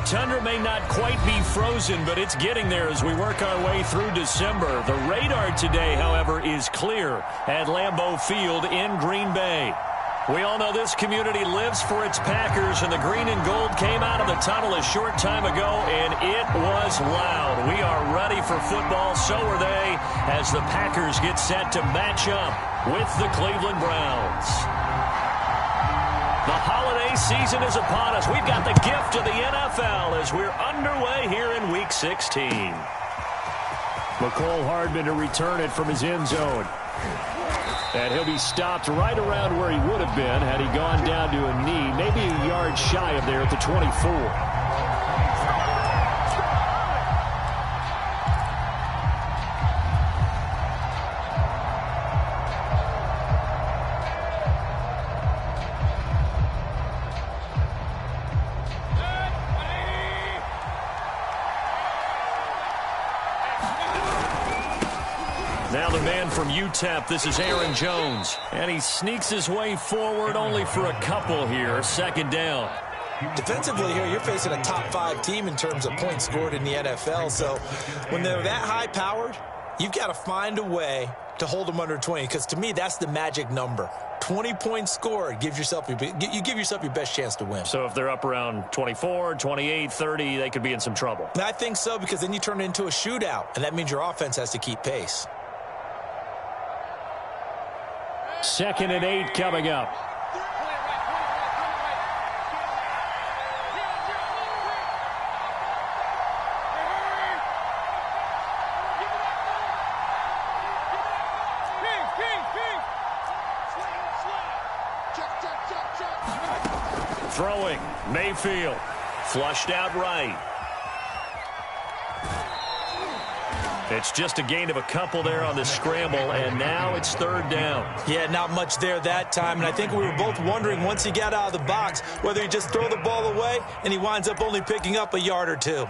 tundra may not quite be frozen, but it's getting there as we work our way through December. The radar today, however, is clear at Lambeau Field in Green Bay. We all know this community lives for its Packers, and the green and gold came out of the tunnel a short time ago, and it was loud. We are ready for football, so are they, as the Packers get set to match up with the Cleveland Browns. The holiday season is upon us. We've got the gift of the NFL as we're underway here in Week 16. McCole Hardman to return it from his end zone. And he'll be stopped right around where he would have been had he gone down to a knee, maybe a yard shy of there at the 24. Now the man from UTEP, this is Aaron Jones. And he sneaks his way forward only for a couple here. Second down. Defensively here, you're facing a top 5 team in terms of points scored in the NFL. So when they're that high-powered, you've got to find a way to hold them under 20. Because to me, that's the magic number. 20 points scored, you give yourself your best chance to win. So if they're up around 24, 28, 30, they could be in some trouble. I think so, because then you turn it into a shootout, and that means your offense has to keep pace. 2nd and 8 coming up. Throwing, Mayfield. Flushed out right. It's just a gain of a couple there on the scramble, and now it's 3rd down. Yeah, not much there that time, and I think we were both wondering once he got out of the box whether he just throw the ball away and he winds up only picking up a yard or two.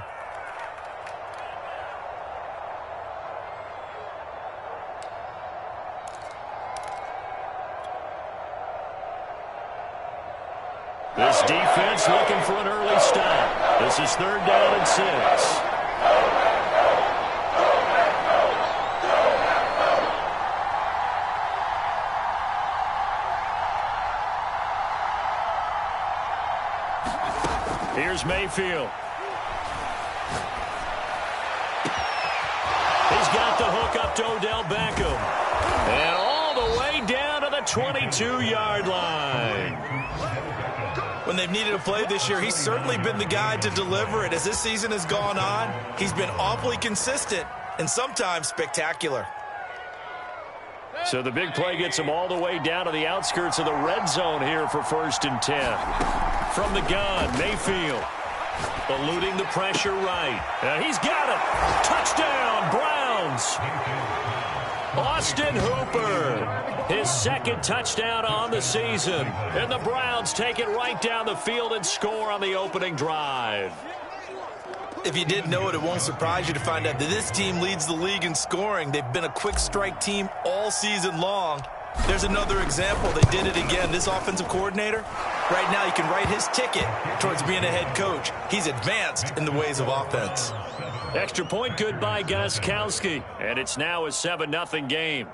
This defense looking for an early stop. This is 3rd down and 6. Here's Mayfield. He's got the hook up to Odell Beckham. And all the way down to the 22-yard line. When they've needed a play this year, he's certainly been the guy to deliver it. As this season has gone on, he's been awfully consistent and sometimes spectacular. So the big play gets him all the way down to the outskirts of the red zone here for 1st and 10. From the gun, Mayfield. Eluding the pressure right. And he's got it. Touchdown, Browns. Austin Hooper. His 2nd touchdown on the season. And the Browns take it right down the field and score on the opening drive. If you didn't know it, it won't surprise you to find out that this team leads the league in scoring. They've been a quick strike team all season long. There's another example. They did it again. This offensive coordinator, right now, you can write his ticket towards being a head coach. He's advanced in the ways of offense. Extra point good by Gostkowski. And it's now a 7-0 game.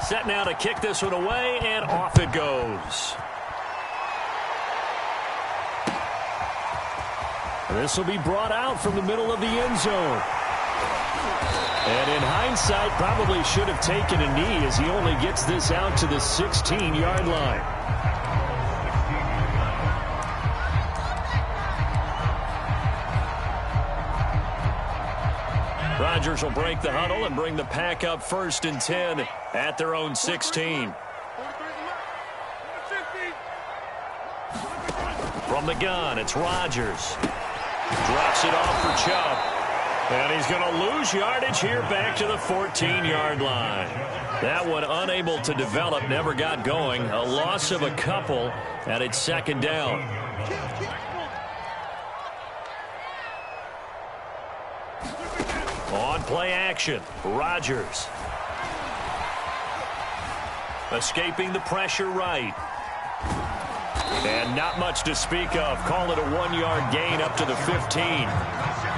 Set now to kick this one away, and off it goes. This will be brought out from the middle of the end zone. And in hindsight, probably should have taken a knee as he only gets this out to the 16-yard line. Rodgers will break the huddle and bring the pack up 1st and 10 at their own 16. From the gun, it's Rodgers. Drops it off for Chubb. And he's going to lose yardage here back to the 14-yard line. That one unable to develop, never got going. A loss of a couple, and it's 2nd down. On play action, Rodgers. Escaping the pressure right. And not much to speak of. Call it a 1-yard gain up to the 15.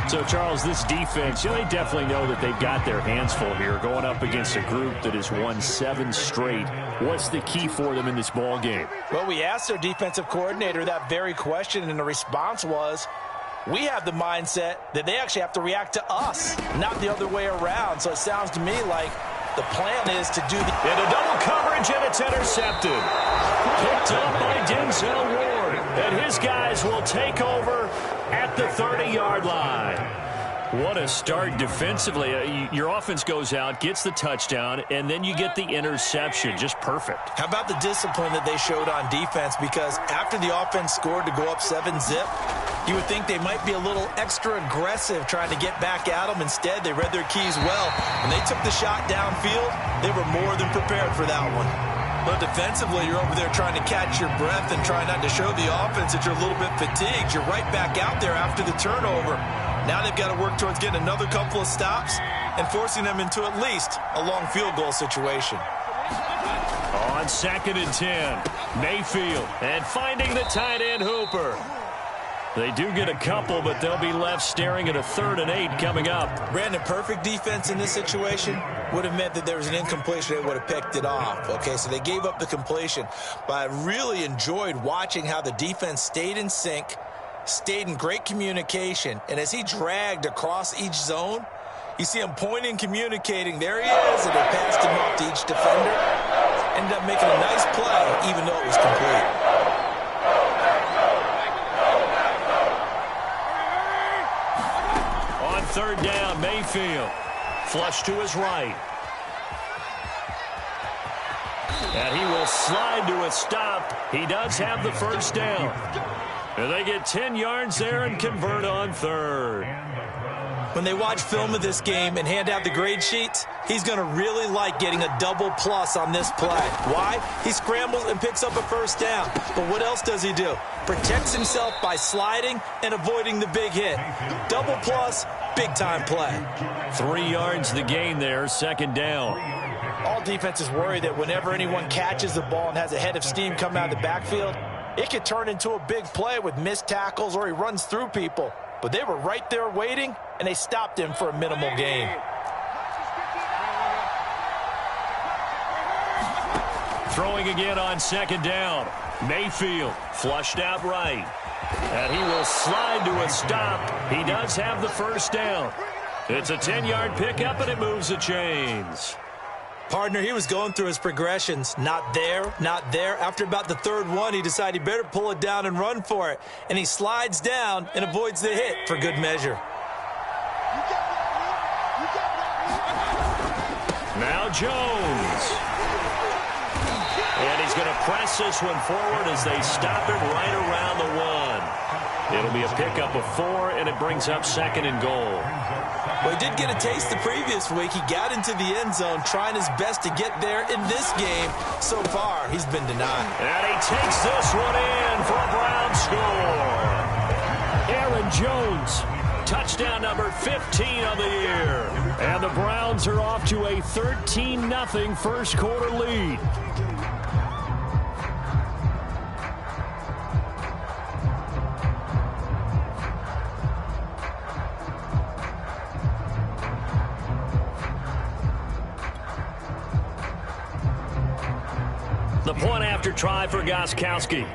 So, Charles, this defense, they definitely know that they've got their hands full here going up against a group that has won 7 straight. What's the key for them in this ball game? Well, we asked their defensive coordinator that very question, and the response was, we have the mindset that they actually have to react to us, not the other way around. So it sounds to me like the plan is to do the... In a double coverage, and it's intercepted. Picked up by Denzel Ward. And his guys will take over at the 30-yard line. What a start defensively. Your offense goes out, gets the touchdown, and then you get the interception. Just perfect. How about the discipline that they showed on defense? Because after the offense scored to go up 7-zip, you would think they might be a little extra aggressive trying to get back at them. Instead, they read their keys well. When they took the shot downfield, they were more than prepared for that one. But defensively, you're over there trying to catch your breath and try not to show the offense that you're a little bit fatigued. You're right back out there after the turnover. Now they've got to work towards getting another couple of stops and forcing them into at least a long field goal situation. On 2nd and 10, Mayfield, and finding the tight end Hooper. They do get a couple, but they'll be left staring at a 3rd and 8 coming up. Brandon, perfect defense in this situation would have meant that there was an incompletion. They would have picked it off. Okay, so they gave up the completion. But I really enjoyed watching how the defense stayed in sync, stayed in great communication, and as he dragged across each zone, you see him pointing, communicating. There he is, and they passed him off to each defender. Ended up making a nice play, even though it was complete. On 3rd down, Mayfield. Flush to his right. And he will slide to a stop. He does have the 1st down. And they get 10 yards there and convert on 3rd. When they watch film of this game and hand out the grade sheets, he's going to really like getting a double plus on this play. Why? He scrambles and picks up a 1st down. But what else does he do? Protects himself by sliding and avoiding the big hit. Double plus, big-time play. 3 yards the gain there, 2nd down. All defenses worry that whenever anyone catches the ball and has a head of steam come out of the backfield, it could turn into a big play with missed tackles or he runs through people. But they were right there waiting, and they stopped him for a minimal gain. Throwing again on 2nd down. Mayfield flushed out right. And he will slide to a stop. He does have the 1st down. It's a 10-yard pickup, and it moves the chains. Partner, he was going through his progressions. Not there, not there. After about the 3rd one, he decided he better pull it down and run for it. And he slides down and avoids the hit for good measure. Now Jones. And he's going to press this one forward as they stop it right around the 1. It'll be a pickup of 4, and it brings up 2nd and goal. Well, he did get a taste the previous week. He got into the end zone, trying his best to get there in this game. So far, he's been denied. And he takes this one in for a Brown score. Aaron Jones, touchdown number 15 of the year. And the Browns are off to a 13-0 first quarter lead. The point after try for Gostkowski.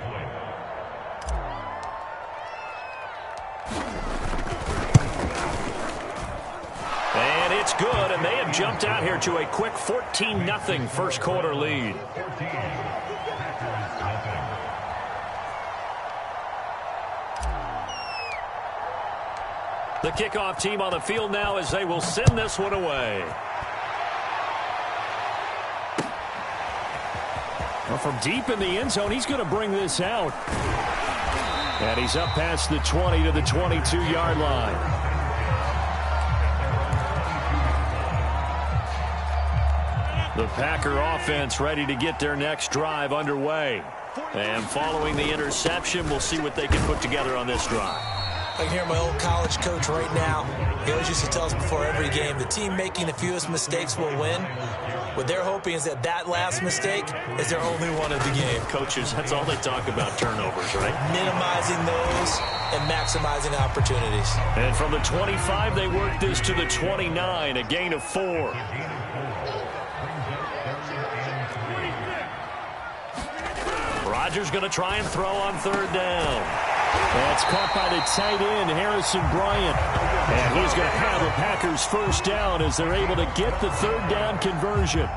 And it's good, and they have jumped out here to a quick 14-0 first quarter lead. The kickoff team on the field now as they will send this one away. Well, from deep in the end zone, he's going to bring this out. And he's up past the 20 to the 22-yard line. The Packer offense ready to get their next drive underway. And following the interception, we'll see what they can put together on this drive. I can hear my old college coach right now. He always used to tell us before every game, the team making the fewest mistakes will win. What they're hoping is that last mistake is their only one of the game. Coaches, that's all they talk about, turnovers, right? Minimizing those and maximizing opportunities. And from the 25, they work this to the 29, a gain of 4. Rodgers going to try and throw on third down. That's caught by the tight end, Harrison Bryant. And he's going to have the Packers first down as they're able to get the third down conversion.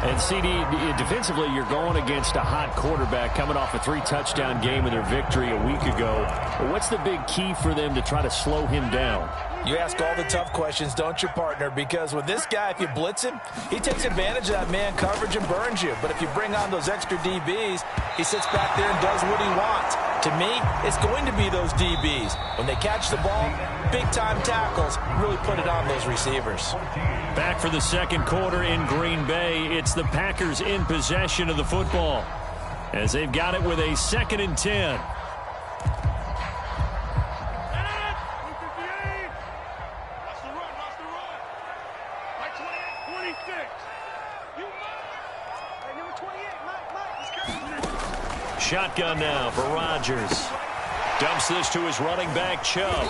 And, CD, defensively, you're going against a hot quarterback coming off a 3-touchdown game in their victory a week ago. What's the big key for them to try to slow him down? You ask all the tough questions, don't you, partner? Because with this guy, if you blitz him, he takes advantage of that man coverage and burns you. But if you bring on those extra DBs, he sits back there and does what he wants. To me, it's going to be those DBs. When they catch the ball, big-time tackles really put it on those receivers. Back for the second quarter in Green Bay. It's the Packers in possession of the football as they've got it with a 2nd and 10. Shotgun now for Rodgers. Dumps this to his running back, Chubb.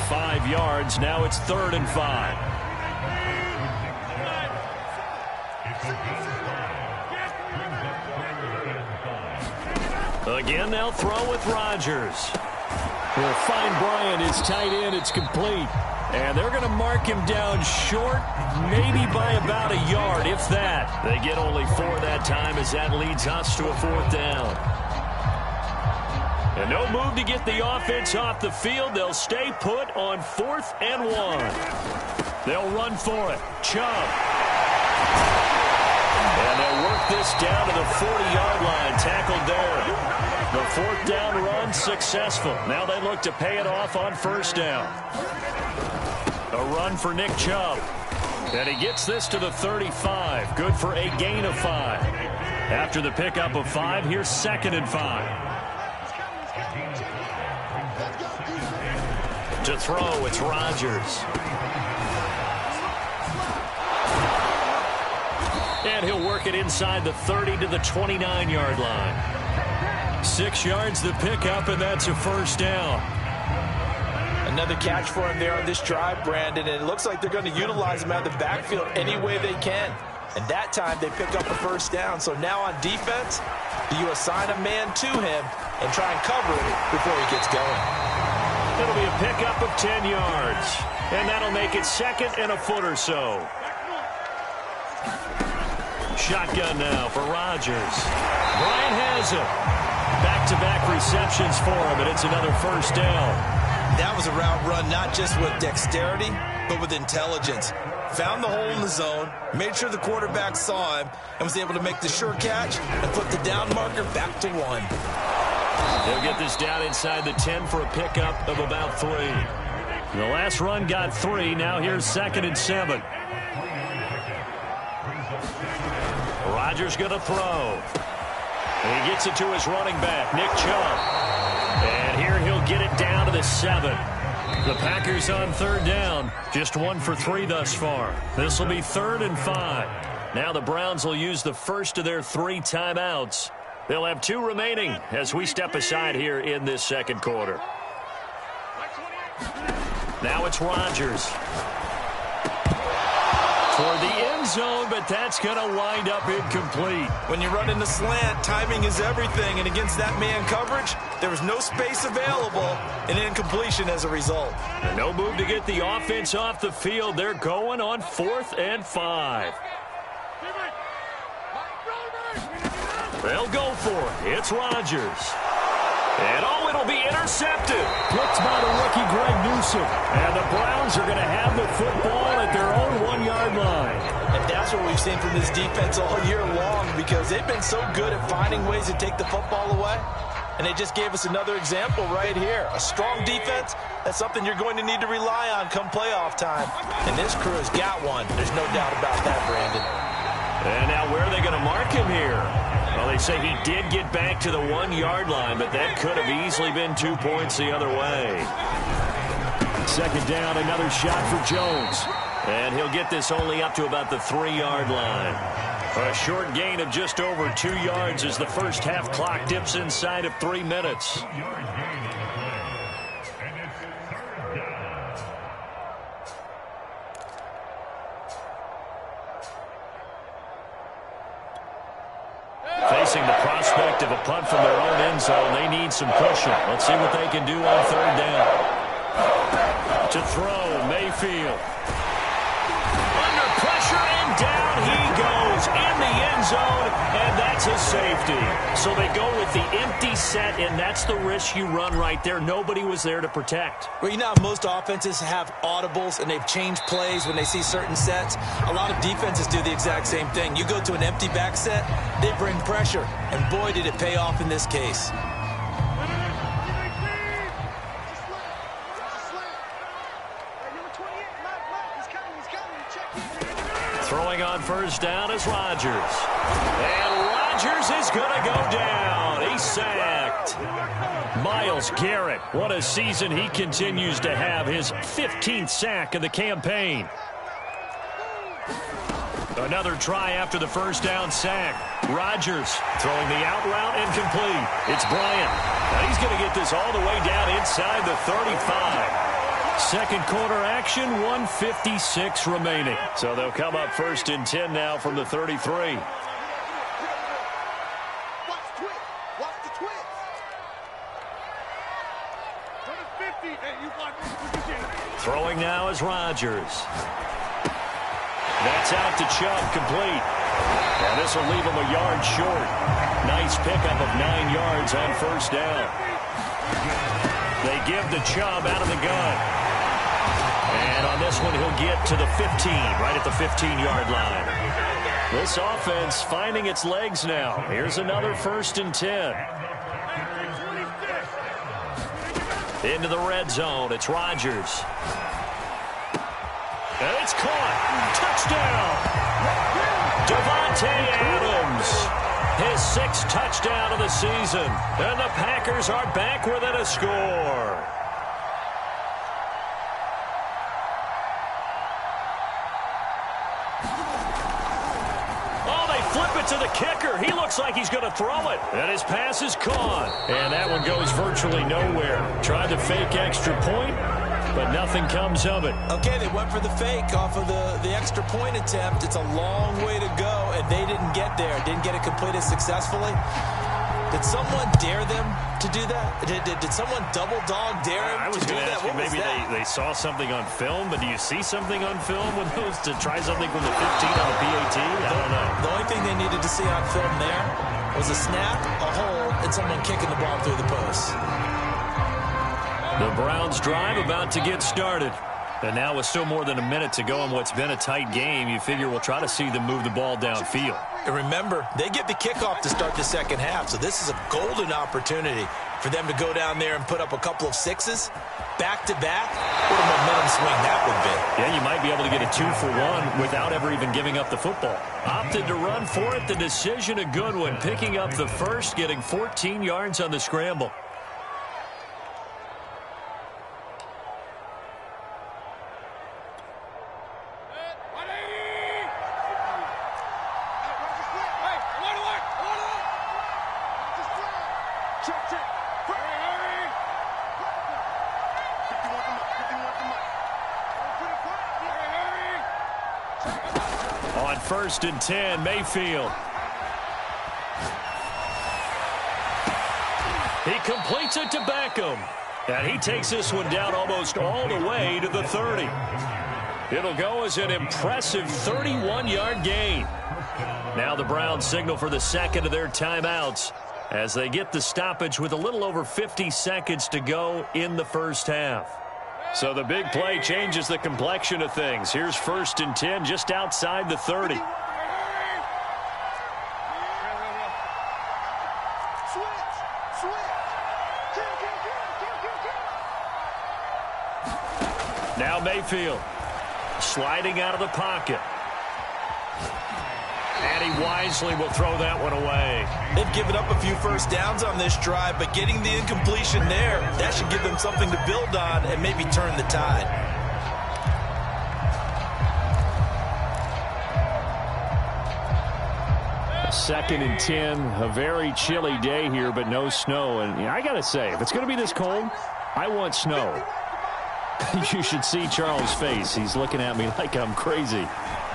5 yards. Now it's 3rd and 5. Again, they'll throw with Rodgers. Will find Bryant, his tight end. It's complete. And they're going to mark him down short, maybe by about a yard, if that. They get only 4 that time as that leads us to a 4th down. And no move to get the offense off the field. They'll stay put on 4th and 1. They'll run for it. Chubb. And they'll work this down to the 40-yard line. Tackled there. The 4th down run successful. Now they look to pay it off on 1st down. A run for Nick Chubb. And he gets this to the 35. Good for a gain of 5. After the pickup of 5, here's 2nd and 5. To throw, it's Rodgers. And he'll work it inside the 30 to the 29-yard line. 6 yards the pickup, and that's a 1st down. Another catch for him there on this drive, Brandon, and it looks like they're going to utilize him out of the backfield any way they can. And that time they pick up a 1st down. So now on defense, do you assign a man to him and try and cover him before he gets going? It'll be a pickup of 10 yards. And that'll make it 2nd and a foot or so. Shotgun now for Rodgers. Bryant has it. Back-to-back receptions for him, and it's another 1st down. That was a route run not just with dexterity, but with intelligence. Found the hole in the zone, made sure the quarterback saw him, and was able to make the sure catch and put the down marker back to 1. They'll get this down inside the 10 for a pickup of about 3. The last run got 3. Now here's 2nd and 7. Rodgers going to throw. And he gets it to his running back, Nick Chubb. And here he'll get it down to the 7. The Packers on 3rd down. Just 1 for 3 thus far. This will be 3rd and 5. Now the Browns will use the first of their 3 timeouts. They'll have 2 remaining as we step aside here in this second quarter. Now it's Rodgers. For the end zone, but that's going to wind up incomplete. When you run in the slant, timing is everything, and against that man coverage, there was no space available, and incompletion as a result. And no move to get the offense off the field. They're going on 4th and 5. They'll go for it. It's Rodgers. And it'll be intercepted. Picked by the rookie Greg Newsome. And the Browns are going to have the football at their own 1-yard line. And that's what we've seen from this defense all year long, because they've been so good at finding ways to take the football away. And they just gave us another example right here. A strong defense, that's something you're going to need to rely on come playoff time. And this crew has got one. There's no doubt about that, Brandon. And now where are they going to mark him here? Well, they say he did get back to the 1-yard line, but that could have easily been 2 points the other way. Second down, another shot for Jones. And he'll get this only up to about the 3-yard line. A short gain of just over 2 yards as the first half clock dips inside of 3 minutes. Facing the prospect of a punt from their own end zone, they need some cushion. Let's see what they can do on third down. To throw, Mayfield. Under pressure, and down he goes in the end zone, and that's a safety. So they go with the empty set, and that's the risk you run right there. Nobody was there to protect. Well, you know, most offenses have audibles, and they've changed plays when they see certain sets. A lot of defenses do the exact same thing. You go to an empty back set, they bring pressure, and boy, did it pay off in this case. Throwing on first down is Rodgers. And Rodgers is going to go down. He's sacked. Myles Garrett, what a season he continues to have. His 15th sack of the campaign. Another try after the first down sack. Rodgers throwing the out route incomplete. It's Bryant. Now he's going to get this all the way down inside the 35. Second quarter action, 1:56 remaining. So they'll come up first and 10 now from the 33. Throwing now is Rodgers. That's out to Chubb, complete. And this will leave him a yard short. Nice pickup of 9 yards on first down. They give the Chubb out of the gun. And on this one, he'll get to the 15, right at the 15-yard line. This offense finding its legs now. Here's another first and 10. Into the red zone. It's Rodgers. And it's caught. Touchdown. Davante Adams. His 6th touchdown of the season. And the Packers are back within a score. To the kicker. He looks like he's going to throw it. And his pass is caught. And that one goes virtually nowhere. Tried to fake extra point, but nothing comes of it. Okay, they went for the fake off of the extra point attempt. It's a long way to go, and they didn't get there. Didn't get it completed successfully. Did someone dare them to do that? Did someone double dog dare him I was to do going to that? ask you, maybe they saw something on film, but do you see something on film with those to try something from the 15 on the PAT? I don't know. The only thing they needed to see on film there was a snap, a hold, and someone kicking the ball through the post. The Browns drive about to get started. And now with still more than a minute to go in what's been a tight game, you figure we'll try to see them move the ball downfield. And remember, they get the kickoff to start the second half, so this is a golden opportunity for them to go down there and put up a couple of sixes back-to-back. What a momentum swing that would be. Yeah, you might be able to get a 2-for-1 without ever even giving up the football. Opted to run for it. The decision a good one. Picking up the first, getting 14 yards on the scramble. On first and 10, Mayfield. He completes it to Beckham. And he takes this one down almost all the way to the 30. It'll go as an impressive 31-yard gain. Now the Browns signal for the second of their timeouts as they get the stoppage with a little over 50 seconds to go in the first half. So the big play changes the complexion of things. Here's first and 10 just outside the 30. Now Mayfield sliding out of the pocket. And he wisely will throw that one away. They've given up a few first downs on this drive, but getting the incompletion there, that should give them something to build on and maybe turn the tide. Second and 10, a very chilly day here, but no snow. And I got to say, if it's going to be this cold, I want snow. You should see Charles' face. He's looking at me like I'm crazy.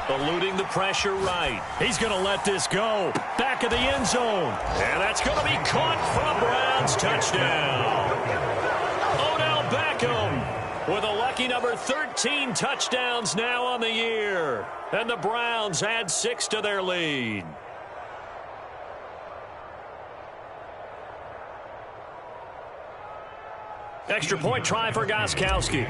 Eluding the pressure right. He's going to let this go. Back of the end zone. And that's going to be caught for a Browns touchdown. Odell Beckham with a lucky number 13 touchdowns now on the year. And the Browns add 6 to their lead. Extra point try for Gostkowski.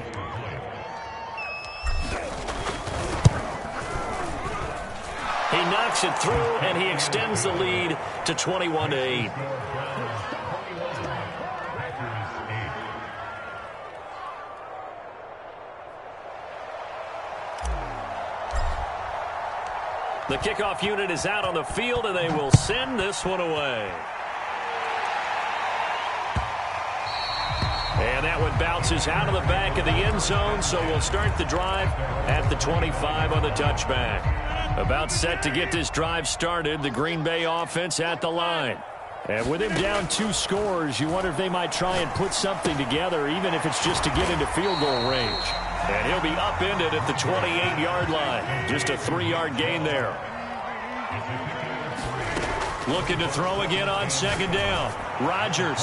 He knocks it through, and he extends the lead to 21-8. The kickoff unit is out on the field, and they will send this one away. And that one bounces out of the back of the end zone, so we'll start the drive at the 25 on the touchback. About set to get this drive started, the Green Bay offense at the line. And with him down 2 scores, you wonder if they might try and put something together, even if it's just to get into field goal range. And he'll be upended at the 28-yard line. Just a 3-yard gain there. Looking to throw again on second down. Rodgers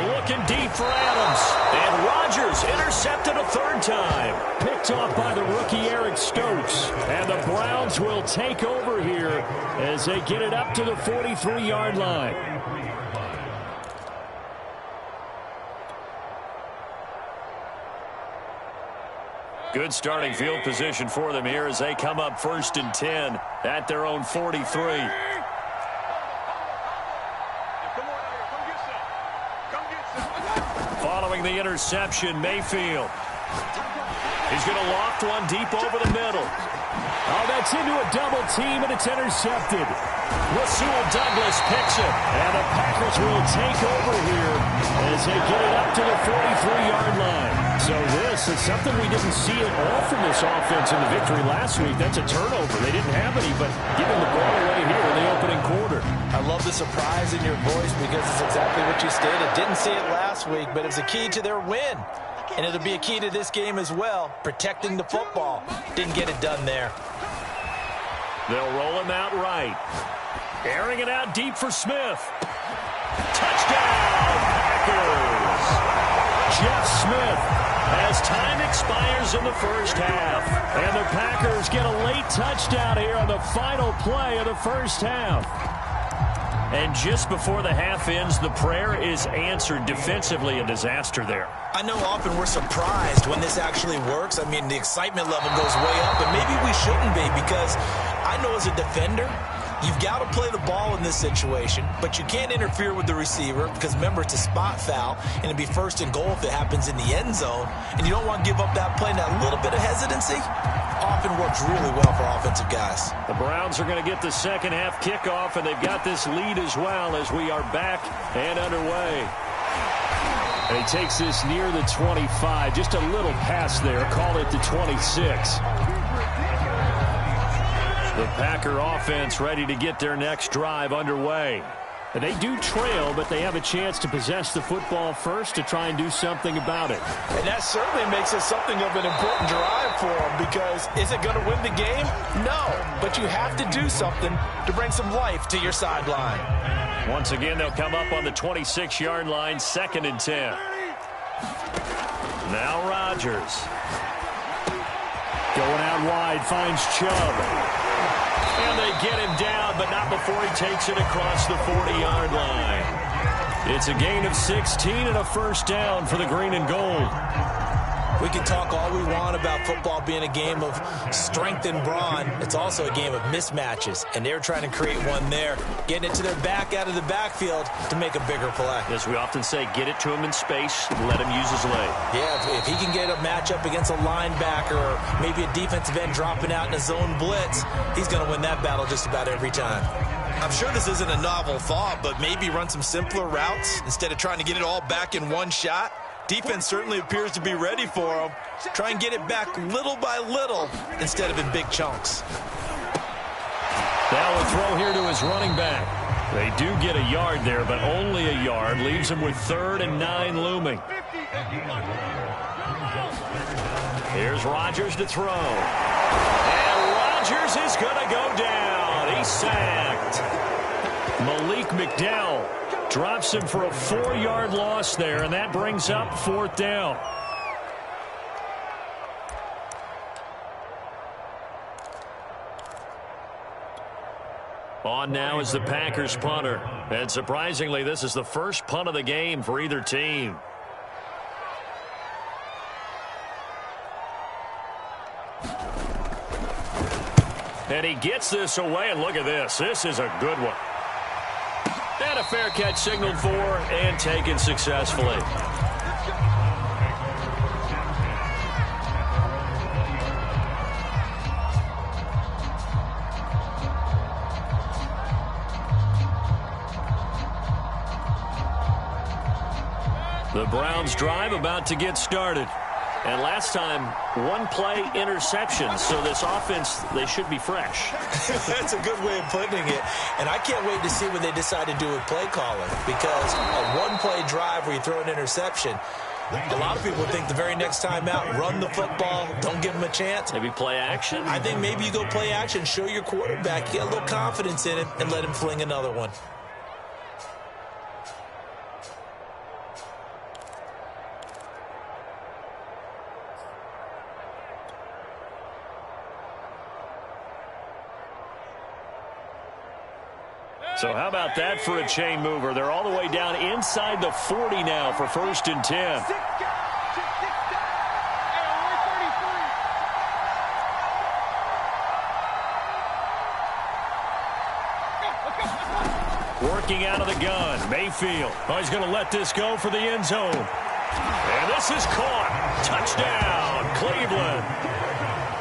looking deep for Adams. And Rodgers intercepted a 3rd time. Picked off by the rookie Eric Stokes. And the Browns will take over here as they get it up to the 43-yard line. Good starting field position for them here as they come up 1st and 10 at their own 43. Following the interception, Mayfield. He's going to loft one deep over the middle. Oh, that's into a double team, and it's intercepted. Rasul Douglas picks it, and the Packers will take over here as they get it up to the 43-yard line. So this is something we didn't see at all from this offense in the victory last week. That's a turnover. They didn't have any, but giving the ball away here in the opening quarter. I love the surprise in your voice because it's exactly what you stated. Didn't see it last week, but it's a key to their win. And it'll be a key to this game as well, protecting the football. Didn't get it done there. They'll roll him out right. Airing it out deep for Smith. Touchdown, Packers. Jeff Smith, as time expires in the first half. And the Packers get a late touchdown here on the final play of the first half. And just before the half ends, the prayer is answered. Defensively, a disaster there. I know often we're surprised when this actually works. I mean, the excitement level goes way up, and maybe we shouldn't be because I know as a defender, you've got to play the ball in this situation, but you can't interfere with the receiver because, remember, it's a spot foul, and it'd be 1st and goal if it happens in the end zone, and you don't want to give up that play. And that little bit of hesitancy often works really well for offensive guys. The Browns are going to get the second half kickoff, and they've got this lead as well as we are back and underway. And he takes this near the 25, just a little pass there, call it the 26. The Packer offense ready to get their next drive underway. And they do trail, but they have a chance to possess the football first to try and do something about it. And that certainly makes it something of an important drive for them because is it going to win the game? No, but you have to do something to bring some life to your sideline. Once again, they'll come up on the 26-yard line, 2nd and 10. Now Rodgers. Going out wide, finds Chubb. And they get him down, but not before he takes it across the 40-yard line. It's a gain of 16 and a first down for the green and gold. We can talk all we want about football being a game of strength and brawn. It's also a game of mismatches, and they're trying to create one there, getting it to their back out of the backfield to make a bigger play. As we often say, get it to him in space, let him use his leg. Yeah, if he can get a matchup against a linebacker or maybe a defensive end dropping out in a zone blitz, he's going to win that battle just about every time. I'm sure this isn't a novel thought, but maybe run some simpler routes instead of trying to get it all back in one shot. Defense certainly appears to be ready for him. Try and get it back little by little instead of in big chunks. Now a throw here to his running back. They do get a yard there, but only a yard. Leaves him with 3rd and 9 looming. Here's Rodgers to throw. And Rodgers is going to go down. He's sacked. Malik McDowell drops him for a 4-yard loss there, and that brings up 4th down. On now is the Packers punter. And surprisingly, this is the first punt of the game for either team. And he gets this away, and look at this. This is a good one. And a fair catch signaled for and taken successfully. The Browns drive about to get started. And last time, 1-play interception. So this offense, they should be fresh. That's a good way of putting it. And I can't wait to see what they decide to do with play calling. Because a 1-play drive where you throw an interception, a lot of people think the very next time out, run the football, don't give them a chance. Maybe play action? I think maybe you go play action, show your quarterback, get a little confidence in him, and let him fling another one. So how about that for a chain mover? They're all the way down inside the 40 now for 1st and 10. Working out of the gun, Mayfield. Oh, he's going to let this go for the end zone. And this is caught. Touchdown, Cleveland.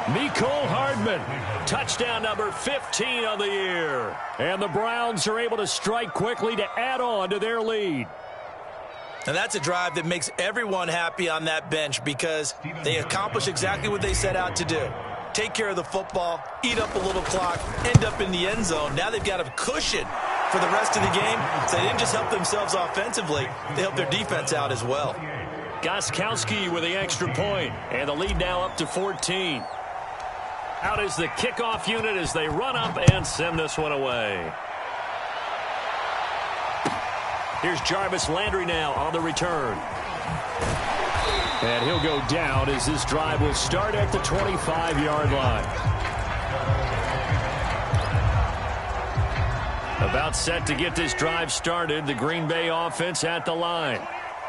Mecole Hardman, touchdown number 15 on the year. And the Browns are able to strike quickly to add on to their lead. And that's a drive that makes everyone happy on that bench because they accomplish exactly what they set out to do. Take care of the football, eat up a little clock, end up in the end zone. Now they've got a cushion for the rest of the game. So they didn't just help themselves offensively, they helped their defense out as well. Gostkowski with the extra point, and the lead now up to 14. Out is the kickoff unit as they run up and send this one away. Here's Jarvis Landry now on the return. And he'll go down as this drive will start at the 25-yard line. About set to get this drive started, the Green Bay offense at the line.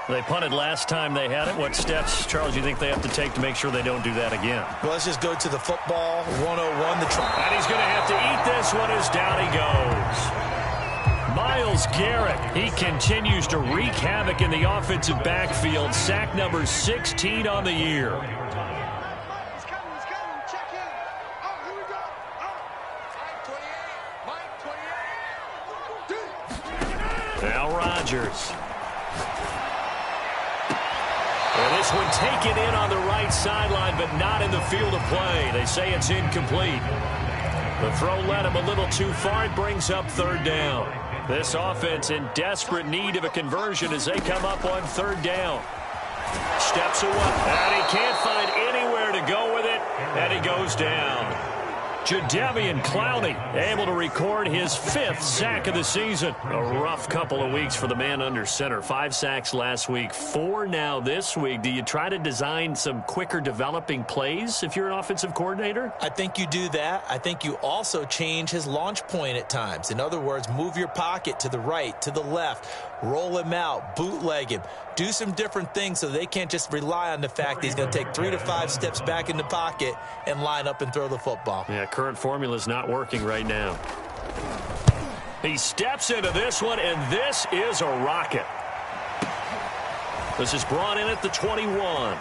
They punted last time they had it. What steps, Charles, do you think they have to take to make sure they don't do that again? Well, let's just go to the football 101. And he's going to have to eat this one as down he goes. Myles Garrett, he continues to wreak havoc in the offensive backfield. Sack number 16 on the year. Now Rodgers. And this one taken in on the right sideline, but not in the field of play. They say it's incomplete. The throw led him a little too far. It brings up 3rd down. This offense in desperate need of a conversion as they come up on 3rd down. Steps away, and he can't find anywhere to go with it, and he goes down. Jadeveon Clowney able to record his 5th sack of the season. A rough couple of weeks for the man under center. 5 sacks last week, 4 now this week. Do you try to design some quicker developing plays if you're an offensive coordinator? I think you do that. I think you also change his launch point at times. In other words, move your pocket to the right, to the left. roll him out, bootleg him, do some different things so they can't just rely on the fact that he's going to take 3 to 5 steps back in the pocket and line up and throw the football. Yeah, current formula is not working right now. He steps into this one, and this is a rocket. This is brought in at the 21.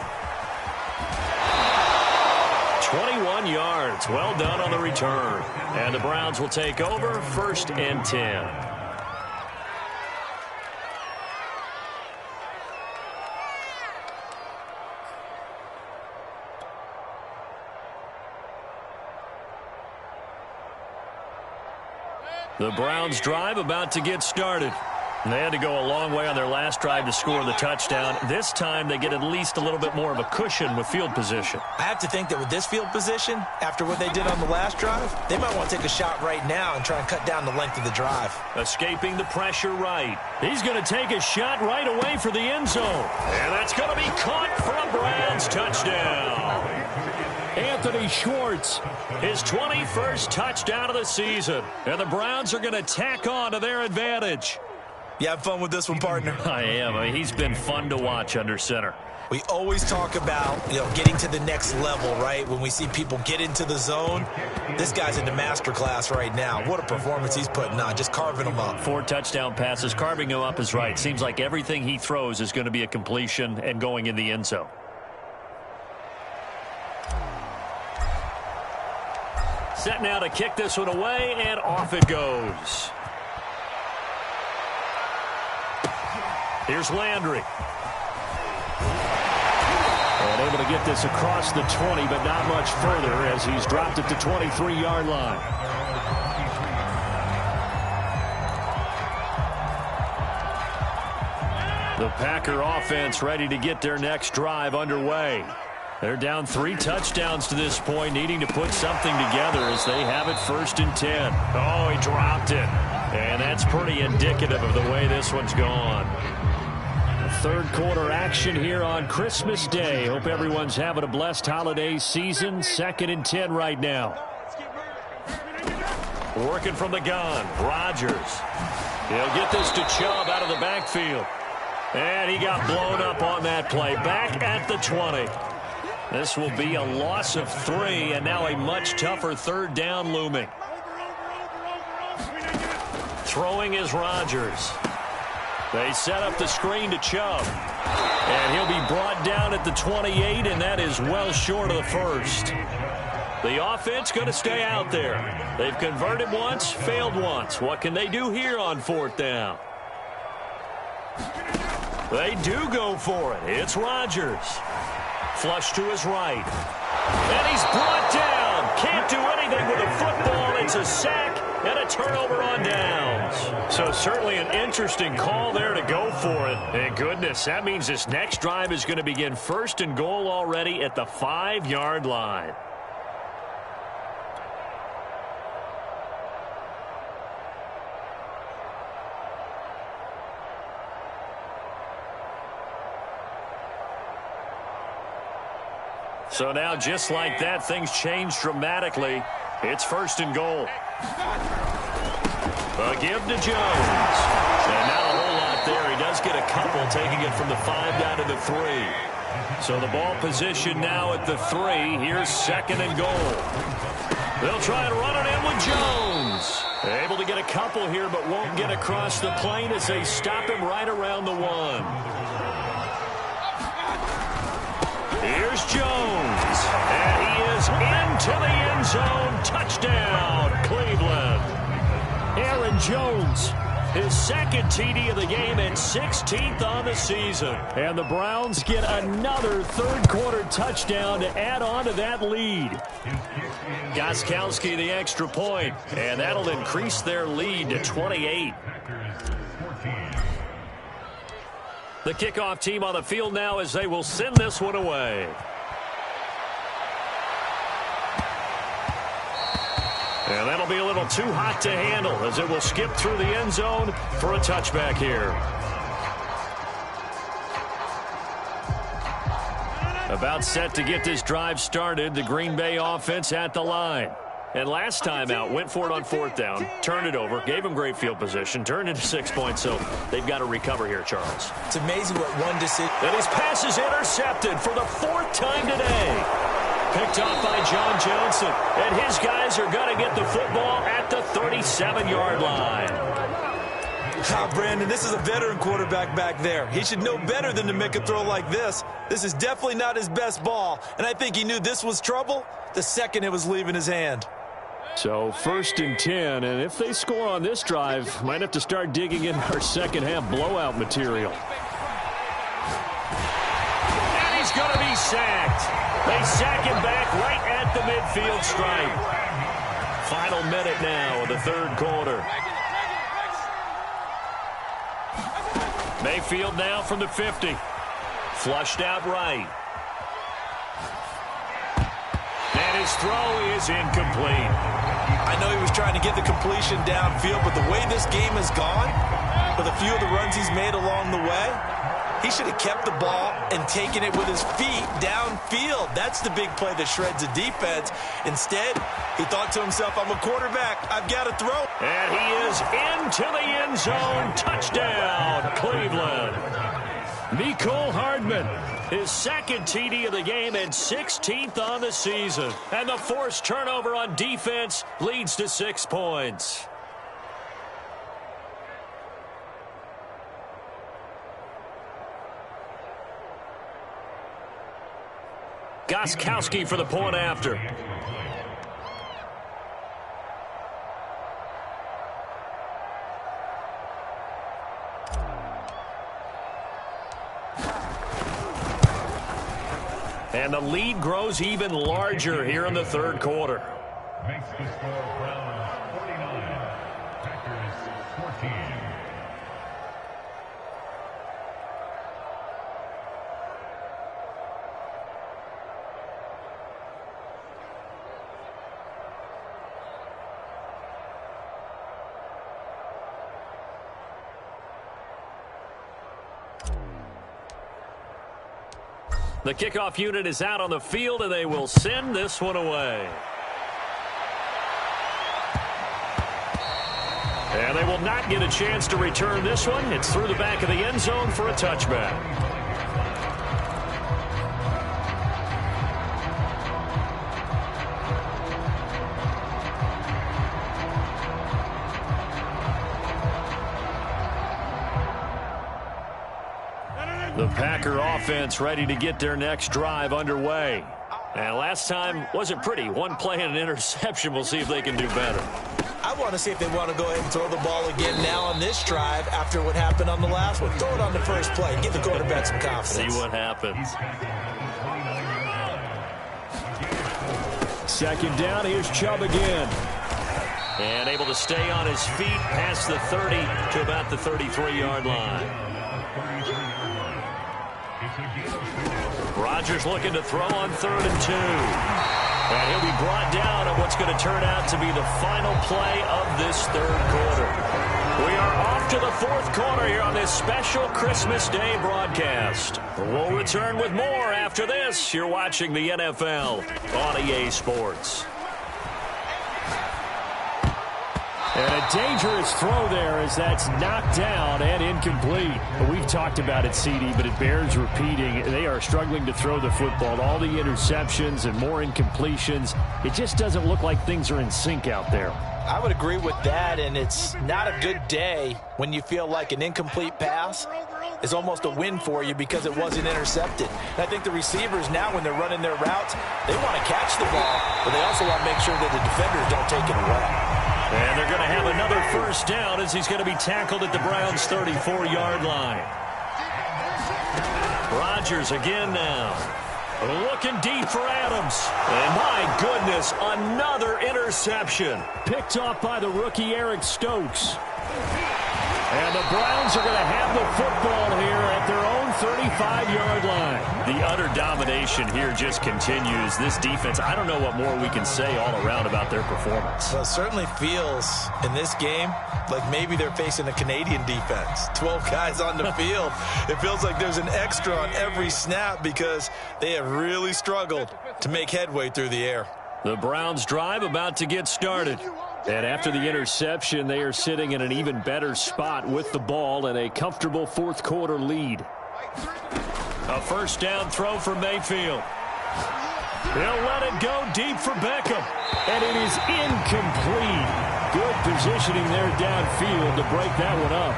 21 yards. Well done on the return. And the Browns will take over 1st and 10. The Browns drive about to get started. They had to go a long way on their last drive to score the touchdown. This time they get at least a little bit more of a cushion with field position. I have to think that with this field position, after what they did on the last drive, they might want to take a shot right now and try and cut down the length of the drive. Escaping the pressure right. He's going to take a shot right away for the end zone. And that's going to be caught for a Browns touchdown. Anthony Schwartz, his 21st touchdown of the season. And the Browns are going to tack on to their advantage. You have fun with this one, partner? I am. I mean, he's been fun to watch under center. We always talk about, getting to the next level, right? When we see people get into the zone, this guy's in the master class right now. What a performance he's putting on, just carving them up. 4 touchdown passes. Carving him up is right. Seems like everything he throws is going to be a completion and going in the end zone. Set now to kick this one away, and off it goes. Here's Landry. And able to get this across the 20, but not much further as he's dropped at the 23-yard line. The Packer offense ready to get their next drive underway. They're down 3 touchdowns to this point, needing to put something together as they have it 1st and 10. Oh, he dropped it. And that's pretty indicative of the way this one's gone. Third quarter action here on Christmas Day. Hope everyone's having a blessed holiday season. 2nd and 10 right now. Working from the gun, Rodgers. He'll get this to Chubb out of the backfield. And he got blown up on that play. Back at the 20. This will be a loss of 3, and now a much tougher 3rd down looming. Throwing is Rodgers. They set up the screen to Chubb. And he'll be brought down at the 28, and that is well short of the 1st. The offense going to stay out there. They've converted once, failed once. What can they do here on 4th down? They do go for it. It's Rodgers. Flush to his right. And he's brought down. Can't do anything with a football. It's a sack and a turnover on downs. So certainly an interesting call there to go for it. And goodness, that means this next drive is going to begin 1st and goal already at the 5-yard line. So now, just like that, things change dramatically. It's 1st and goal. A give to Jones. And not a whole lot there. He does get a couple, taking it from the 5 down to the 3. So the ball position now at the 3. Here's 2nd and goal. They'll try and run it in with Jones. Able to get a couple here, but won't get across the plane as they stop him right around the 1. Here's Jones, and he is into the end zone. Touchdown, Cleveland. Aaron Jones, his 2nd TD of the game and 16th on the season. And the Browns get another 3rd quarter touchdown to add on to that lead. Gostkowski the extra point, and that'll increase their lead to 28. The kickoff team on the field now as they will send this one away. And that'll be a little too hot to handle as it will skip through the end zone for a touchback here. About set to get this drive started, the Green Bay offense at the line. And last time out, went for it on 4th down, turned it over, gave them great field position, turned into 6 points, so they've got to recover here, Charles. It's amazing what one decision. And his pass is intercepted for the 4th time today. Picked off by John Johnson, and his guys are going to get the football at the 37-yard line. Brandon, this is a veteran quarterback back there. He should know better than to make a throw like this. This is definitely not his best ball, and I think he knew this was trouble the second it was leaving his hand. So 1st and 10, and if they score on this drive, might have to start digging in our second-half blowout material. And he's going to be sacked. They sack him back right at the midfield stripe. Final minute now of the 3rd quarter. Mayfield now from the 50. Flushed out right. And his throw is incomplete. I know he was trying to get the completion downfield, but the way this game has gone, with a few of the runs he's made along the way, he should have kept the ball and taken it with his feet downfield. That's the big play that shreds a defense. Instead, he thought to himself, I'm a quarterback. I've got to throw. And he is into the end zone. Touchdown, Cleveland. Mecole Hardman, his 2nd TD of the game and 16th on the season. And the forced turnover on defense leads to 6 points. Gostkowski for the point after. And the lead grows even larger here in the 3rd quarter. Makes the score Browns 49, Packers 14. The kickoff unit is out on the field, and they will send this one away. And they will not get a chance to return this one. It's through the back of the end zone for a touchback. The Packer offense ready to get their next drive underway. And last time wasn't pretty. One play and an interception. We'll see if they can do better. I want to see if they want to go ahead and throw the ball again now on this drive after what happened on the last one. Throw it on the first play. Give the quarterback some confidence. See what happens. 2nd down, here's Chubb again. And able to stay on his feet past the 30 to about the 33-yard line. Rodgers looking to throw on 3rd and 2. And he'll be brought down on what's going to turn out to be the final play of this 3rd quarter. We are off to the 4th quarter here on this special Christmas Day broadcast. We'll return with more after this. You're watching the NFL on EA Sports. And a dangerous throw there as that's knocked down and incomplete. We've talked about it, CD, but it bears repeating. They are struggling to throw the football. All the interceptions and more incompletions. It just doesn't look like things are in sync out there. I would agree with that, and it's not a good day when you feel like an incomplete pass is almost a win for you because it wasn't intercepted. And I think the receivers now, when they're running their routes, they want to catch the ball, but they also want to make sure that the defenders don't take it away. And they're going to have another first down as he's going to be tackled at the Browns' 34-yard line. Rodgers again now. Looking deep for Adams. And my goodness, another interception. Picked off by the rookie Eric Stokes. And the Browns are going to have the football here at their own 35-yard line. The utter domination here just continues. This defense, I don't know what more we can say all around about their performance. Well, it certainly feels in this game like maybe they're facing a Canadian defense. 12 guys on the field. It feels like there's an extra on every snap because they have really struggled to make headway through the air. The Browns drive about to get started. And after the interception, they are sitting in an even better spot with the ball and a comfortable fourth quarter lead. A first down throw for Mayfield. He'll let it go deep for Beckham. And it is incomplete. Good positioning there downfield to break that one up.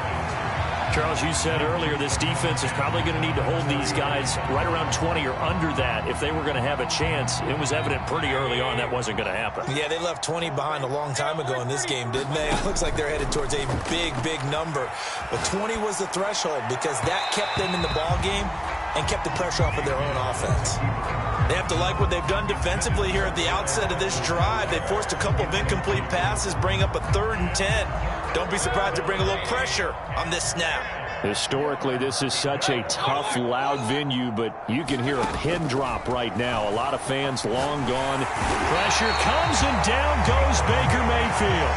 Charles, you said earlier this defense is probably going to need to hold these guys right around 20 or under that if they were going to have a chance. It was evident pretty early on that wasn't going to happen. Yeah, they left 20 behind a long time ago in this game, didn't they? It looks like they're headed towards a big, big number. But 20 was the threshold because that kept them in the ball game and kept the pressure off of their own offense. They have to like what they've done defensively here at the outset of this drive. They forced a couple of incomplete passes, bring up a 3rd and 10. Don't be surprised to bring a little pressure on this snap. Historically, this is such a tough, loud venue, but you can hear a pin drop right now. A lot of fans long gone. Pressure comes, and down goes Baker Mayfield.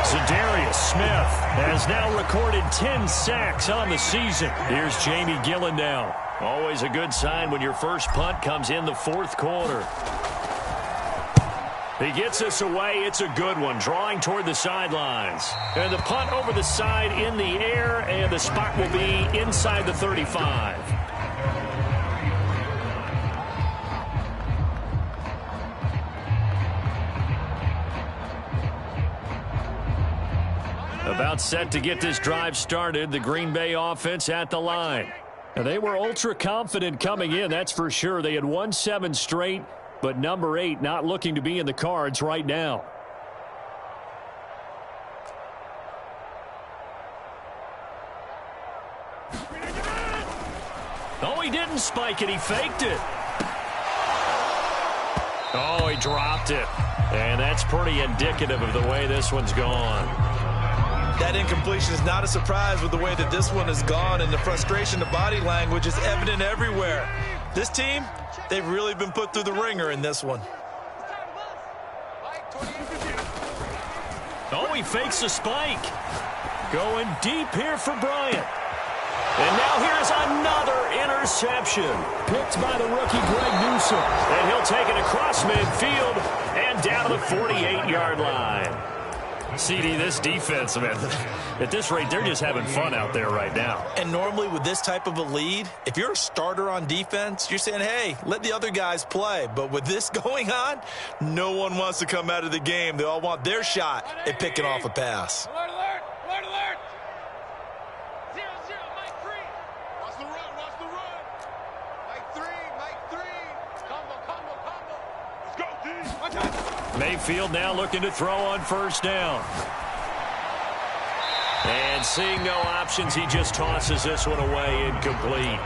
Za'Darius Smith has now recorded 10 sacks on the season. Here's Jamie Gillen now. Always a good sign when your first punt comes in the fourth quarter. He gets us away. It's a good one, drawing toward the sidelines. And the punt over the side in the air, and the spot will be inside the 35. About set to get this drive started, the Green Bay offense at the line. And they were ultra confident coming in, that's for sure. They had won 7 straight. But number 8 not looking to be in the cards right now. Oh, he didn't spike it. He faked it. Oh, he dropped it. And that's pretty indicative of the way this one's gone. That incompletion is not a surprise with the way that this one has gone, and the frustration, the body language is evident everywhere. This team, they've really been put through the ringer in this one. Oh, he fakes a spike. Going deep here for Bryant. And now here's another interception. Picked by the rookie Greg Newsome. And he'll take it across midfield and down to the 48-yard line. CD, this defense, man, at this rate, they're just having fun out there right now. And normally with this type of a lead, if you're a starter on defense, you're saying, hey, let the other guys play. But with this going on, no one wants to come out of the game. They all want their shot at picking off a pass. Alert, alert, alert, alert. 0-0, Mike 3. Watch the run, watch the run. Mike 3, Mike 3. Combo, combo, combo. Let's go, D. Watch out. Mayfield now looking to throw on first down. And seeing no options, he just tosses this one away, incomplete.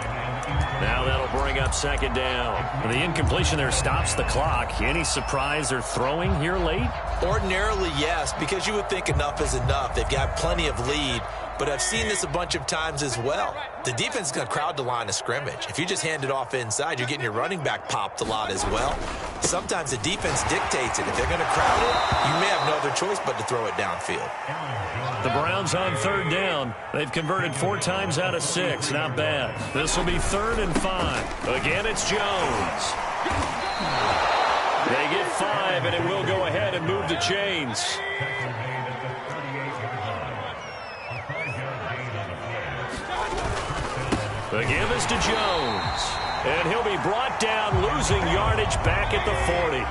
Now that'll bring up second down. The incompletion there stops the clock. Any surprise they're throwing here late? Ordinarily, yes, because you would think enough is enough. They've got plenty of lead, but I've seen this a bunch of times as well. The defense is going to crowd the line of scrimmage. If you just hand it off inside, you're getting your running back popped a lot as well. Sometimes the defense dictates it. If they're going to crowd it, you may have no other choice but to throw it downfield. The Browns on third down. They've converted 4 times out of 6. Not bad. This will be 3rd and 5. Again, it's Jones. They get 5, and it will go ahead and move the chains. The give is to Jones. And he'll be brought down, losing yardage back at the 40.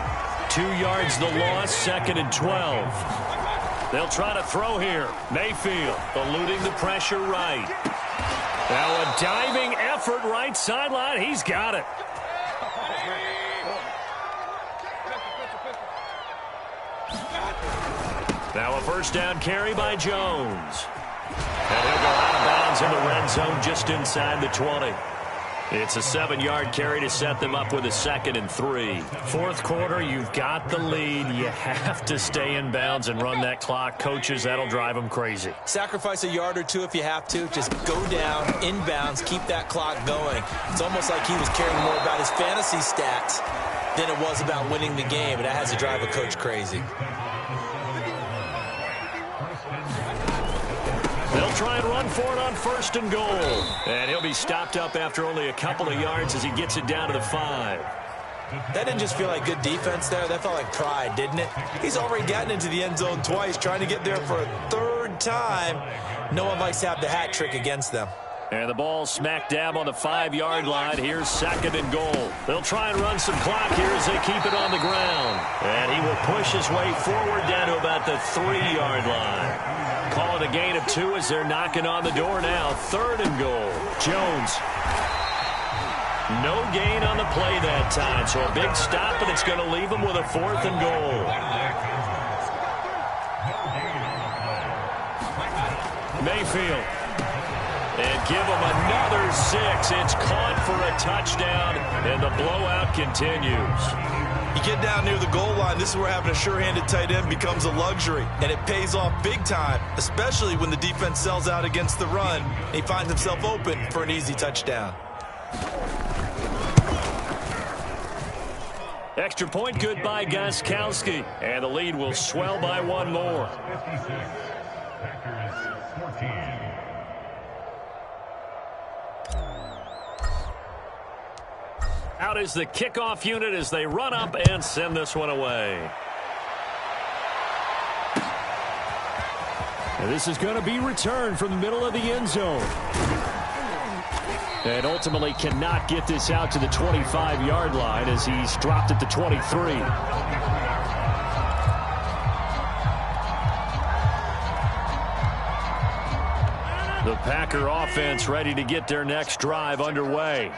2 yards the loss, 2nd and 12. They'll try to throw here. Mayfield eluding the pressure right. Now a diving effort right sideline. He's got it. Now a first down carry by Jones. And he'll go out of bounds in the red zone just inside the 20. It's a 7-yard carry to set them up with a 2nd and 3. Fourth quarter, you've got the lead. You have to stay in bounds and run that clock. Coaches, that'll drive them crazy. Sacrifice a yard or 2 if you have to. Just go down, inbounds, keep that clock going. It's almost like he was caring more about his fantasy stats than it was about winning the game, and that has to drive a coach crazy. They'll try and run for it on 1st and goal. And he'll be stopped up after only a couple of yards as he gets it down to the 5. That didn't just feel like good defense there. That felt like pride, didn't it? He's already gotten into the end zone twice, trying to get there for a third time. No one likes to have the hat trick against them. And the ball smack dab on the 5-yard line. Here's 2nd and goal. They'll try and run some clock here as they keep it on the ground. And he will push his way forward down to about the 3-yard line. Call it a gain of 2 as they're knocking on the door now. 3rd and goal. Jones. No gain on the play that time. So a big stop, and it's going to leave him with a 4th and goal. Mayfield. And give him another 6. It's caught for a touchdown, and the blowout continues. You get down near the goal line, this is where having a sure-handed tight end becomes a luxury, and it pays off big time, especially when the defense sells out against the run. He finds himself open for an easy touchdown. Extra point good by Gostkowski, and the lead will swell by 1 more. 56. Packers 14. Out is the kickoff unit as they run up and send this one away. And this is going to be returned from the middle of the end zone. And ultimately cannot get this out to the 25-yard line as he's dropped at the 23. The Packer offense ready to get their next drive underway.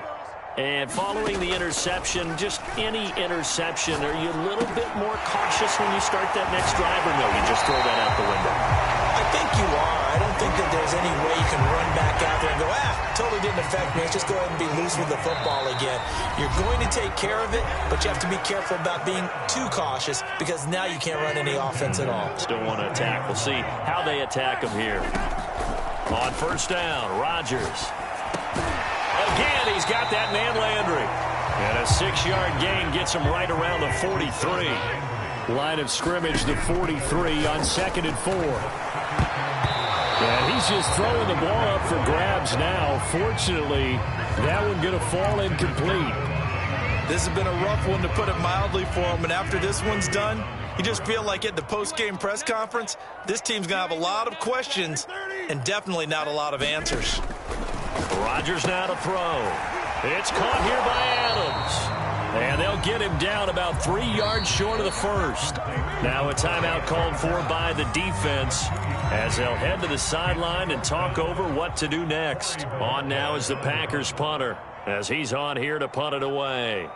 And following the interception, just any interception, are you a little bit more cautious when you start that next drive, or no, you just throw that out the window? I think you are. I don't think that there's any way you can run back out there and go, totally didn't affect me. Let's just go ahead and be loose with the football again. You're going to take care of it, but you have to be careful about being too cautious because now you can't run any offense at all. Still want to attack. We'll see how they attack him here. On 1st down, Rodgers. Again, he's got that man Landry. And a 6-yard gain gets him right around the 43. Line of scrimmage, the 43 on 2nd and 4. And he's just throwing the ball up for grabs now. Fortunately, that one going to fall incomplete. This has been a rough one, to put it mildly, for him. And after this one's done, you just feel like at the post-game press conference, this team's going to have a lot of questions and definitely not a lot of answers. Rodgers now to throw. It's caught here by Adams. And they'll get him down about 3 yards short of the 1st. Now a timeout called for by the defense as they'll head to the sideline and talk over what to do next. On now is the Packers punter as he's on here to punt it away.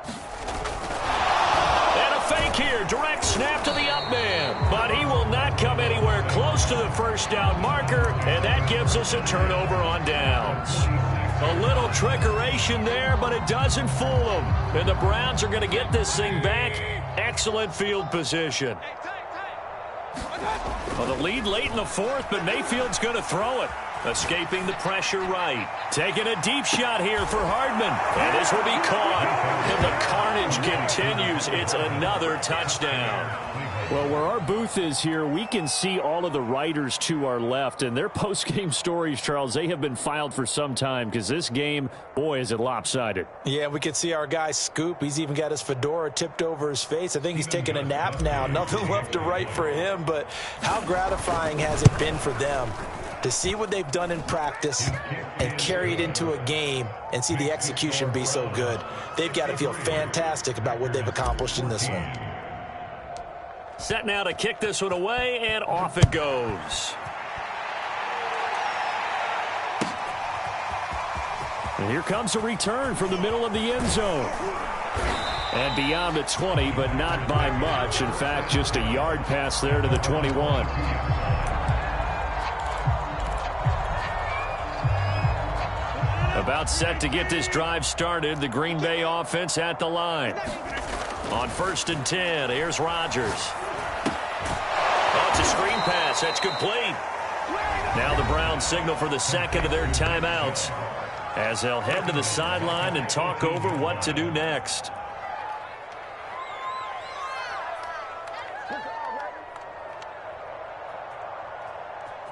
And a fake here. Direct snap to the up man. But he will not come anywhere close to the 1st down marker, and that gives us a turnover on downs. A little trickeration there, but it doesn't fool them. And the Browns are going to get this thing back. Excellent field position. Well, the lead late in the 4th, but Mayfield's going to throw it. Escaping the pressure right. Taking a deep shot here for Hardman. And this will be caught. And the carnage continues. It's another touchdown. Well, where our booth is here, we can see all of the writers to our left. And their post-game stories, Charles, they have been filed for some time because this game, boy, is it lopsided. Yeah, we can see our guy Scoop. He's even got his fedora tipped over his face. I think he's taking a nap now. Nothing left to write for him. But how gratifying has it been for them to see what they've done in practice and carry it into a game and see the execution be so good? They've got to feel fantastic about what they've accomplished in this one. Set now to kick this one away, and off it goes. And here comes a return from the middle of the end zone. And beyond the 20, but not by much. In fact, just a yard pass there to the 21. About set to get this drive started. The Green Bay offense at the line. On 1st and 10, here's Rodgers. Oh, it's a screen pass. That's complete. Now the Browns signal for the 2nd of their timeouts as they'll head to the sideline and talk over what to do next.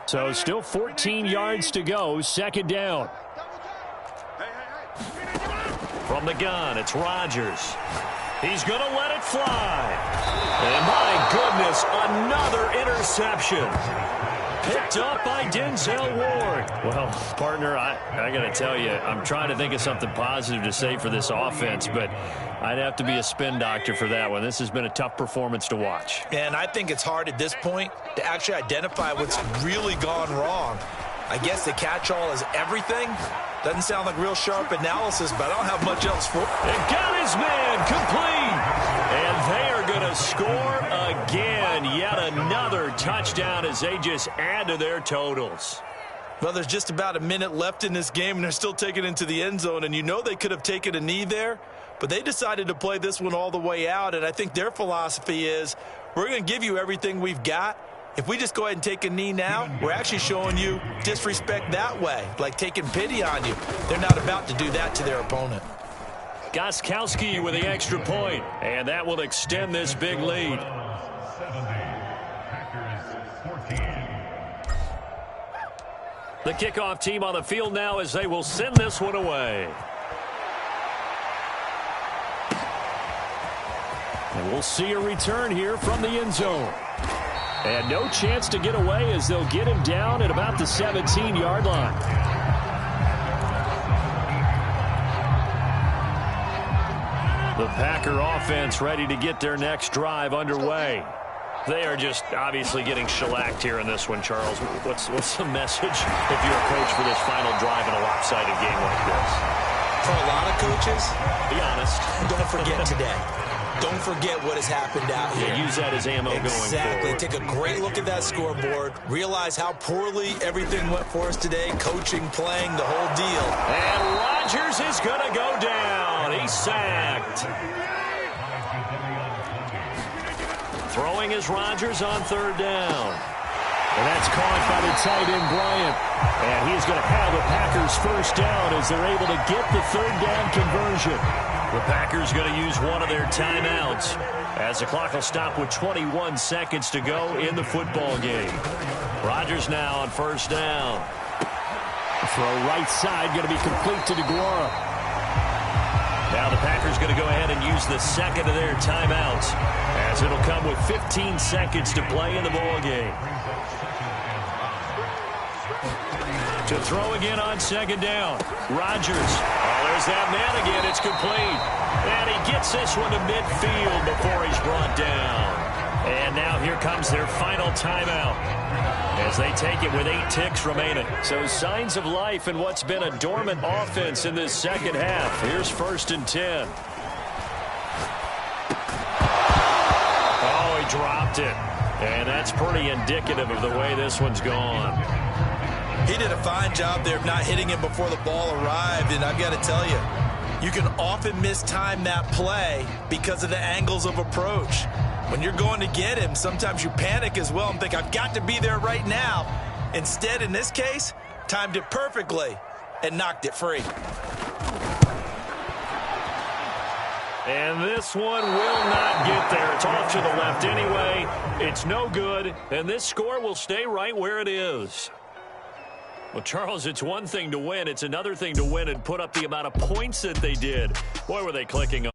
So still 14 yards to go. 2nd down. From the gun, it's Rodgers. He's going to let it fly. And my goodness, another interception. Picked up by Denzel Ward. Well, partner, I got to tell you, I'm trying to think of something positive to say for this offense, but I'd have to be a spin doctor for that one. This has been a tough performance to watch. And I think it's hard at this point to actually identify what's really gone wrong. I guess the catch-all is everything. Doesn't sound like real sharp analysis, but I don't have much else for it. And got his man complete. And they are going to score again. Yet another touchdown as they just add to their totals. Well, there's just about a minute left in this game, and they're still taking it into the end zone. And you know they could have taken a knee there, but they decided to play this one all the way out. And I think their philosophy is, we're going to give you everything we've got. If we just go ahead and take a knee now, we're actually showing you disrespect that way, like taking pity on you. They're not about to do that to their opponent. Gostkowski with the extra point, and that will extend this big lead. 70. Packers 14. The kickoff team on the field now as they will send this one away. And we'll see a return here from the end zone. And no chance to get away as they'll get him down at about the 17-yard line. The Packer offense ready to get their next drive underway. They are just obviously getting shellacked here in this one, Charles. What's the message if you're a coach for this final drive in a lopsided game like this? For a lot of coaches, Be honest. don't forget today. Don't forget what has happened out here. Yeah, use that as ammo going forward. Exactly. Take a great look at that scoreboard. Realize how poorly everything went for us today. Coaching, playing, the whole deal. And Rodgers is going to go down. He's sacked. Throwing is Rodgers on third down. And that's caught by the tight end, Bryant. And he's going to have the Packers first down as they're able to get the third down conversion. The Packers going to use one of their timeouts as the clock will stop with 21 seconds to go in the football game. Rodgers now on first down. Throw right side going to be complete to DeGuara. Now the Packers going to go ahead and use the second of their timeouts as it'll come with 15 seconds to play in the ball game. To throw again on second down. Rodgers. Oh, there's that man again. It's complete. And he gets this one to midfield before he's brought down. And now here comes their final timeout as they take it with 8 ticks remaining. So signs of life in what's been a dormant offense in this second half. Here's 1st and 10. Oh, he dropped it. And that's pretty indicative of the way this one's gone. He did a fine job there of not hitting him before the ball arrived, and I've got to tell you, you can often mistime that play because of the angles of approach. When you're going to get him, sometimes you panic as well and think, I've got to be there right now. Instead, in this case, timed it perfectly and knocked it free. And this one will not get there. It's off to the left anyway. It's no good, and this score will stay right where it is. Well, Charles, it's one thing to win. It's another thing to win and put up the amount of points that they did. Boy, were they clicking on.